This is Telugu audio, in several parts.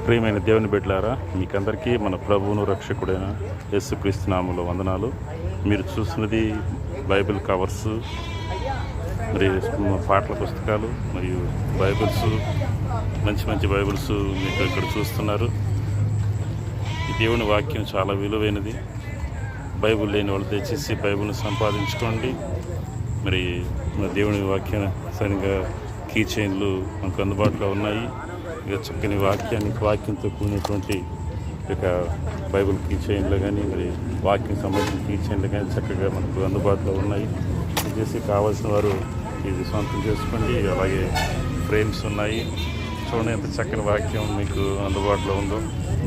ప్రియమైన దేవుని బిడ్డలారా, మీకందరికీ మన ప్రభువును రక్షకుడైన యేసుక్రీస్తు నామములో వందనాలు. మీరు చూస్తున్నది బైబిల్ కవర్స్, మరి పాటల పుస్తకాలు మరియు బైబిల్స్, మంచి మంచి బైబిల్స్ మీకు ఇక్కడ చూస్తున్నారు. ఈ దేవుని వాక్యం చాలా విలువైనది. బైబిల్ లేని వాళ్ళు దయచేసి బైబిల్ని సంపాదించుకోండి. మరి దేవుని వాక్యం సరిగా కీ చైన్లు మనకు అందుబాటులో ఉన్నాయి. ఇక చక్కని వాక్యంతో కూడినటువంటి ఇక బైబిల్ కీ చైన్లు కానీ, మరి వాక్యం సంబంధించిన కీ చైన్లు కానీ చక్కగా మనకు అందుబాటులో ఉన్నాయి. చేసి కావాల్సిన వారు ఇది సొంతం చేసుకోండి. అలాగే ఫ్రేమ్స్ ఉన్నాయి. చూడండి ఎంత చక్కని వాక్యం మీకు అందుబాటులో ఉందో.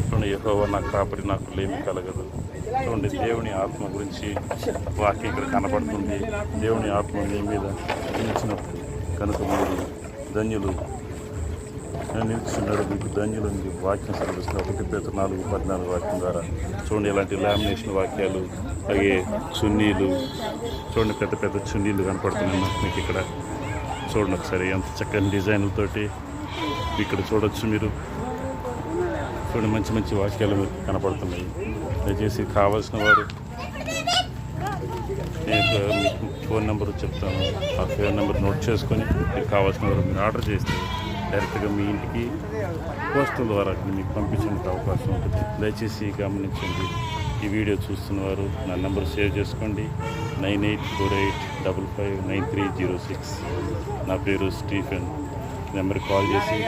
చూడండి, యెహోవా నా కాపరి, నాకు లేమి కలగదు. చూడండి, దేవుని ఆత్మ గురించి వాక్యం ఇక్కడ కనపడుతుంది. దేవుని ఆత్మ మీ మీద నిలిచినప్పుడు కనుక మీరు ధన్యులు, నిలిచిన్నాడు మీకు ధన్యులు అని వాక్యం సెలవిస్తున్న 1 Peter 4:14 వాక్యం ద్వారా. చూడండి, ఇలాంటి లామినేషన్ వాక్యాలు, అలాగే చున్నీలు, చూడండి పెద్ద పెద్ద చున్నీలు కనపడుతున్నాయి మీకు ఇక్కడ. చూడండి ఒకసారి ఎంత చక్కని డిజైన్లతోటి ఇక్కడ చూడొచ్చు మీరు. చూడండి, మంచి మంచి వాక్యాలు మీకు కనపడుతున్నాయి. దయచేసి కావాల్సిన వారు, మీకు ఫోన్ నెంబర్ చెప్తాను, ఆ ఫోన్ నెంబర్ నోట్ చేసుకొని మీకు కావాల్సిన వారు మీరు ఆర్డర్ చేస్తే డైరెక్ట్గా మీ ఇంటికి పోస్టల్ ద్వారా మీకు పంపించడానికి అవకాశం ఉంటుంది. దయచేసి గమనించండి. ఈ వీడియో చూస్తున్నవారు నా నెంబర్ సేవ్ చేసుకోండి, 9848559306. నా పేరు స్టీఫెన్. నెంబర్కి కాల్ చేసి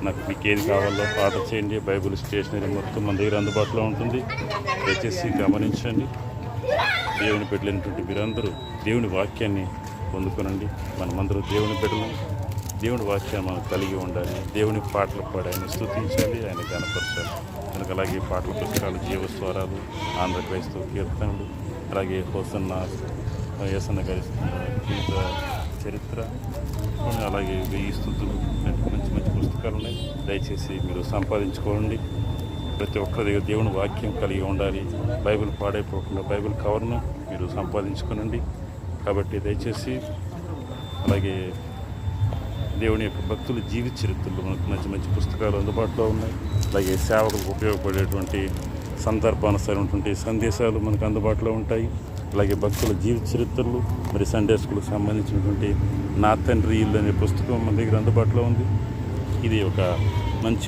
నాకు మీకు ఏది కావాలో ఆర్డర్ చేయండి. బైబిల్ స్టేషనరీ మొత్తం మన దగ్గర అందుబాటులో ఉంటుంది. దయచేసి గమనించండి. దేవుని బిడ్డలైనటువంటి మీరందరూ దేవుని వాక్యాన్ని పొందుకోనండి. మనమందరూ దేవుని బిడ్డలు. దేవుని వాక్యాన్ని మనం కలిగి ఉండాలి. దేవుని పాటలు పాడి ఆయన స్తుతించాలి, ఆయన గణపరచాలి. కనుక అలాగే పాటల పుస్తకాలు, జీవస్వరాలు, ఆంధ్ర క్రైస్తవ కీర్తనలు, అలాగే హోసన్న యేసన్న గారి జీవిత చరిత్ర, అలాగే 1000 స్తుతులు, మంచి మంచి పుస్తకాలు ఉన్నాయి. దయచేసి మీరు సంపాదించుకోండి. ప్రతి ఒక్కరి దగ్గర దేవుని వాక్యం కలిగి ఉండాలి. బైబిల్ పాడైపోకుండా బైబిల్ కవర్ను మీరు సంపాదించుకోనండి. కాబట్టి దయచేసి అలాగే దేవుని యొక్క భక్తుల జీవిత చరిత్రలు మనకు మంచి మంచి పుస్తకాలు అందుబాటులో ఉన్నాయి. అలాగే సేవకులకు ఉపయోగపడేటువంటి సందర్భానుసారమైనటువంటి సందేశాలు మనకు అందుబాటులో ఉంటాయి. అలాగే భక్తుల జీవిత చరిత్రలు, మరి సండే స్కూల్కి సంబంధించినటువంటి నా తండ్రి ఇల్లు అనే పుస్తకం మన దగ్గర అందుబాటులో ఉంది. ఇది ఒక మంచి